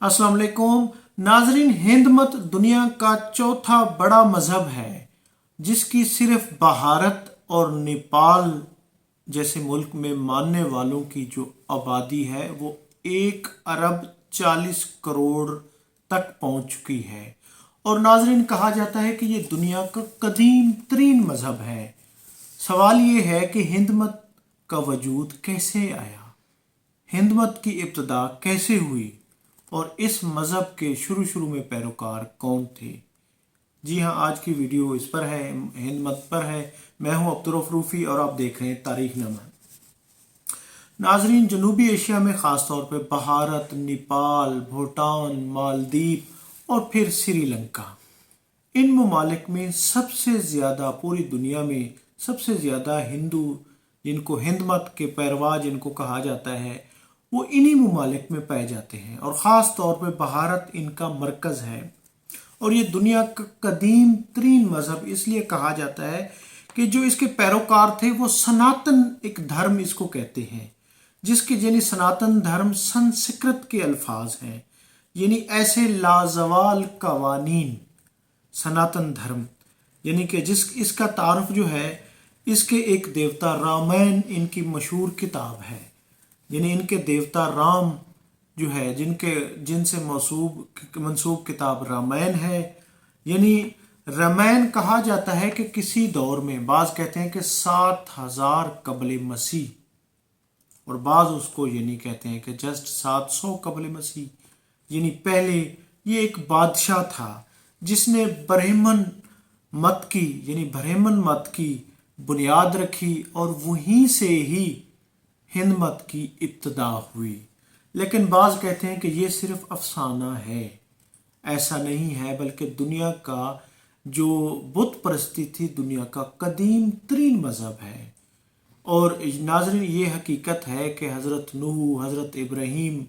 अस्सलाम वालेकुम नाजरीन। हिंद मत दुनिया का चौथा बड़ा मजहब है जिसकी सिर्फ भारत और नेपाल जैसे मुल्क में मानने वालों की जो आबादी है वो 1 अरब 40 करोड़ तक पहुंच चुकी है। और नाजरीन कहा जाता है कि ये दुनिया का कदीम तरीन मजहब है। सवाल ये है कि हिंद मत का वजूद कैसे आया, हिंद मत की इब्तदा कैसे हुई और इस मज़हब के शुरू में पैरोकार कौन थे। जी हाँ, आज की वीडियो इस पर है, हिंद मत पर है। मैं हूँ अब्दुर्रऊफ रूफ़ी और आप देख रहे हैं तारीख नामा। नाजरीन, जनूबी एशिया में ख़ास तौर पर भारत, नेपाल, भूटान, मालदीव और फिर श्रीलंका, इन ममालिक में सबसे ज़्यादा, पूरी दुनिया में सबसे ज़्यादा हिंदू जिनको हिंद मत के पैरवा जिनको कहा जाता है वो इन्हीं ममालिक में पाए जाते हैं। और ख़ास तौर पे भारत इनका मरकज़ है। और ये दुनिया का कदीम तरीन मज़हब इसलिए कहा जाता है कि जो इसके पैरोकार थे वो सनातन एक धर्म इसको कहते हैं, जिसके यानी सनातन धर्म संस्कृत के अल्फाज हैं, यानी ऐसे लाजवाल कवानीन। सनातन धर्म यानी कि जिस इसका तारुफ जो है, इसके एक देवता रामायण इनकी मशहूर किताब है। यानी इनके देवता राम जो है, जिनसे मंसूब किताब रामायण है। यानी रामायण कहा जाता है कि किसी दौर में, बाज कहते हैं कि 7000 कबल मसीह, और बाज उसको यानी कहते हैं कि जस्ट 700 कबल मसीह। यानी पहले ये एक बादशाह था जिसने ब्राह्मण मत की यानी ब्राह्मण मत की बुनियाद रखी और वहीं से ही हिंद मत की इब्तदा हुई। लेकिन बाज़ कहते हैं कि ये सिर्फ अफसाना है, ऐसा नहीं है, बल्कि दुनिया का जो बुत परस्ती थी दुनिया का कदीम तरीन मज़हब है। और नाज़रीन, ये हकीकत है कि हज़रत नूह, हज़रत इब्राहीम,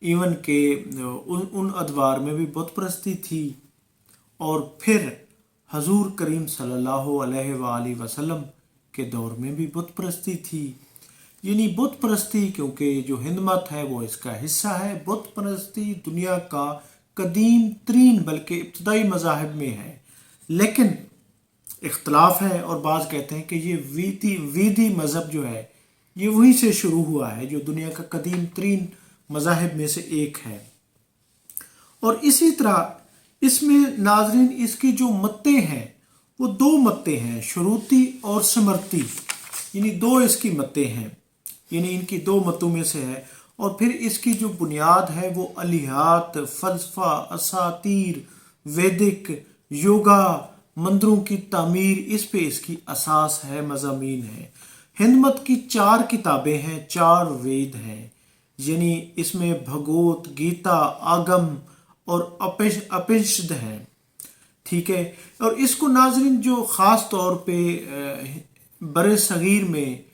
इवन के उन अदवार में भी बुत परस्ती थी। और फिर हजूर करीम सल्लल्लाहु अलैहि वसल्लम के दौर में भी बुत परस्ती थी। यानी बुत परस्ती, क्योंकि जो हिंद मत है वो इसका हिस्सा है। बुत परस्ती दुनिया का कदीम तरीन बल्कि इब्तदाई मज़ाहिब में है, लेकिन इख्तलाफ है। और बाज़ कहते हैं कि ये वीदी मज़हब जो है ये वहीं से शुरू हुआ है, जो दुनिया का कदीम तरीन मज़ाहिब में से एक है। और इसी तरह इसमें नाजरीन इसकी जो मत्ते हैं वो 2 मत्ते हैं, शुरूती और स्मृति। यानी 2 इसकी मत्ते हैं, यानी इनकी 2 मतों में से है। और फिर इसकी जो बुनियाद है वो अलिहात, फलसफा, असातीर, वैदिक, योगा, मंदिरों की तामीर, इस पे इसकी असास है, मज़ामीन है। हिंद मत की 4 किताबें हैं, 4 वेद हैं। यानी इसमें भगवत गीता, आगम और अपनिषद हैं, ठीक है। और इसको नाजरीन जो ख़ास तौर पे बरे सगीर में,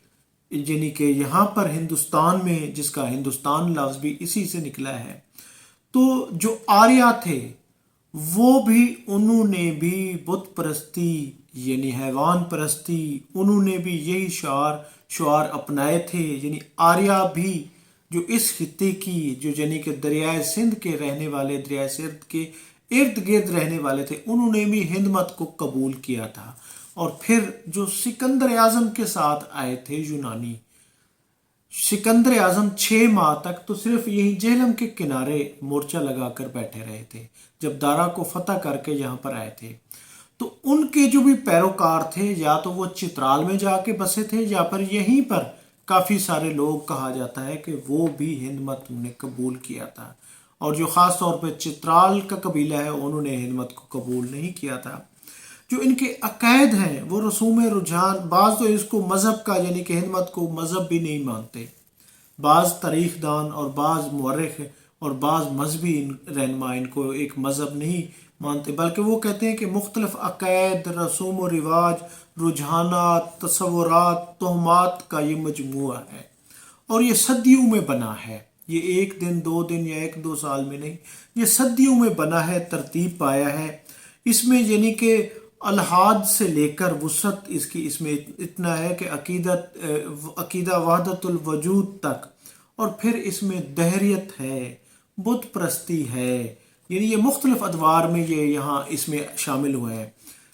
यानी कि यहाँ पर हिंदुस्तान में, जिसका हिंदुस्तान लफ्ज़ भी इसी से निकला है, तो जो आर्या थे वो भी, उन्होंने भी बुत परस्ती यानी हैवान परस्ती, उन्होंने भी यही शुआर अपनाए थे। यानी आर्या भी जो इस खित्ते की, जो यानी कि दरियाए सिंध के रहने वाले, दरियाए सिंध के इर्द गिर्द रहने वाले थे, उन्होंने भी हिंद मत को कबूल किया था। और फिर जो सिकंदर आज़म के साथ आए थे यूनानी, सिकंदर आज़म 6 माह तक तो सिर्फ यही जेहलम के किनारे मोर्चा लगाकर बैठे रहे थे, जब दारा को फतह करके यहाँ पर आए थे। तो उनके जो भी पैरोकार थे, या तो वो चित्राल में जाके बसे थे, या पर यहीं पर काफ़ी सारे लोग, कहा जाता है कि वो भी हिंद मत ने कबूल किया था। और जो ख़ास तौर पर चित्राल का कबीला है उन्होंने हिंद मत को कबूल नहीं किया था। जो इनके अकायद हैं वो रसूम रुझान, बाज़ तो इसको मज़हब का, यानी कि हिंद मत को मज़हब भी नहीं मानते, बाज़ तारीख़दान और बाज़ मुअर्रिख़ और बाज़ मजहबी रहनुमा इनको एक मज़हब नहीं मानते, बल्कि वो कहते हैं कि मुख्तलिफ़ अकायद, रसूम व रिवाज, रुझानात, तसव्वुरात, तोहमात का ये मजमूआ है। और ये सदियों में बना है, ये 1 दिन 2 दिन या 1-2 साल में नहीं, ये सदियों में बना है, तरतीब पाया है। इसमें यानी कि अलहाद से लेकर वसत इसकी, इसमें इतना है कि अकीदा वहदतुल वजूद तक, और फिर इसमें दहरियत है, बुत परस्ती है, यानी ये मुख्तलिफ अदवार में ये यहाँ इसमें शामिल हुआ है।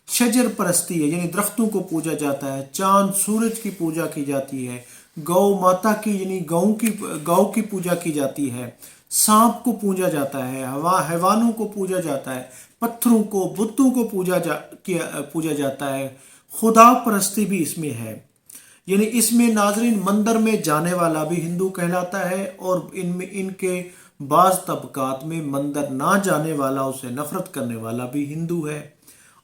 शजर परस्ती है, यानी दरख्तों को पूजा जाता है। चांद सूरज की पूजा की जाती है। गौ माता की यानी गौ की पूजा की जाती है। सांप को पूजा जाता है। हैवानों को पूजा जाता है। पत्थरों को, बुतों को पूजा जाता है। खुदा परस्ती भी इसमें है, यानी इसमें नाजरीन मंदिर में जाने वाला भी हिंदू कहलाता है, और इनमें इनके बाज तबकात में मंदिर ना जाने वाला, उसे नफरत करने वाला भी हिंदू है।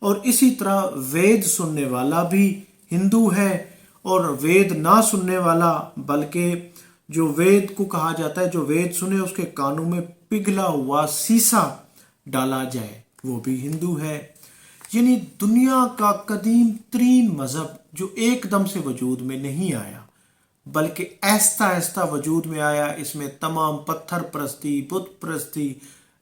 और इसी तरह वेद सुनने वाला भी हिंदू है, और वेद ना सुनने वाला, बल्कि जो वेद को कहा जाता है जो वेद सुने उसके कानों में पिघला हुआ सीसा डाला जाए, वो भी हिंदू है। यानी दुनिया का कदीम तरीन मजहब जो एकदम से वजूद में नहीं आया, बल्कि आहिस्ता आहिस्ता वजूद में आया। इसमें तमाम पत्थर परस्ती, बुत परस्ती,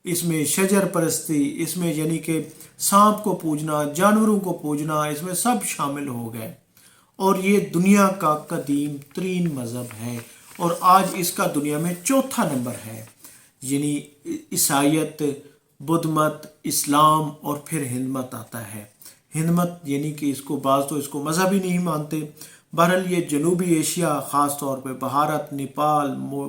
इसमें शजर परस्ती, इसमें यानी कि सांप को पूजना, जानवरों को पूजना, इसमें सब शामिल हो गए। और ये दुनिया का कदीम तरीन मजहब है, और आज इसका दुनिया में चौथा नंबर है। यानी ईसाइयत, बुद्ध मत, इस्लाम और फिर हिंद मत आता है। हिंद मत यानी कि इसको बाज़ तो इसको मज़हब ही नहीं मानते। बहरहाल ये जनूबी एशिया, ख़ास तौर पे भारत, नेपाल,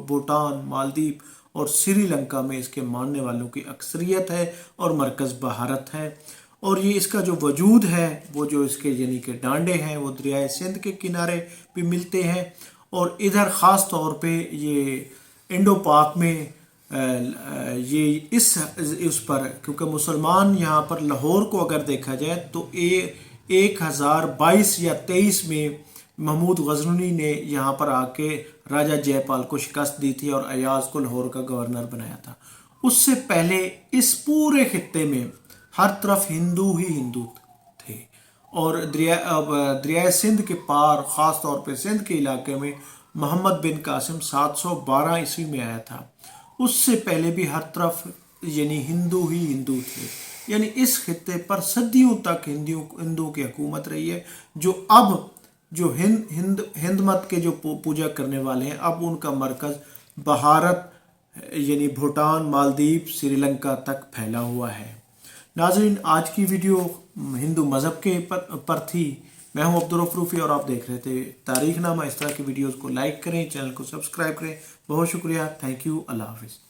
भूटान, मालदीव और श्रीलंका में इसके मानने वालों की अक्सरियत है, और मरकज़ भारत है। और ये इसका जो वजूद है, वो जो इसके यानी कि डांडे हैं वो दरियाए सिंध के किनारे भी मिलते हैं, और इधर ख़ास तौर पे ये इंडो पाक में ये इस पर, क्योंकि मुसलमान यहाँ पर लाहौर को अगर देखा जाए तो 1022 या 23 में महमूद गजनवी ने यहाँ पर आके राजा जयपाल को शिकस्त दी थी और अयाज को लाहौर का गवर्नर बनाया था। उससे पहले इस पूरे खित्ते में हर तरफ हिंदू ही हिंदू थे, और दरिया सिंध के पार, ख़ास तौर पे सिंध के इलाके में मोहम्मद बिन कासिम 712 ईस्वी में आया था। उससे पहले भी हर तरफ यानी हिंदू ही हिंदू थे। यानी इस खित्ते पर सदियों तक हिंदुओं की हुकूमत रही है, जो अब जो हिंद मत के जो पूजा करने वाले हैं, अब उनका मरकज़ भारत यानी भूटान, मालदीव, श्रीलंका तक फैला हुआ है। नाज़रीन, आज की वीडियो हिंदू मज़हब के पर थी। मैं हूं अब्दुल रऊफ रूफी और आप देख रहे थे तारीखनामा। इस तरह की वीडियोस को लाइक करें, चैनल को सब्सक्राइब करें। बहुत शुक्रिया, थैंक यू, अल्लाह हाफिज़।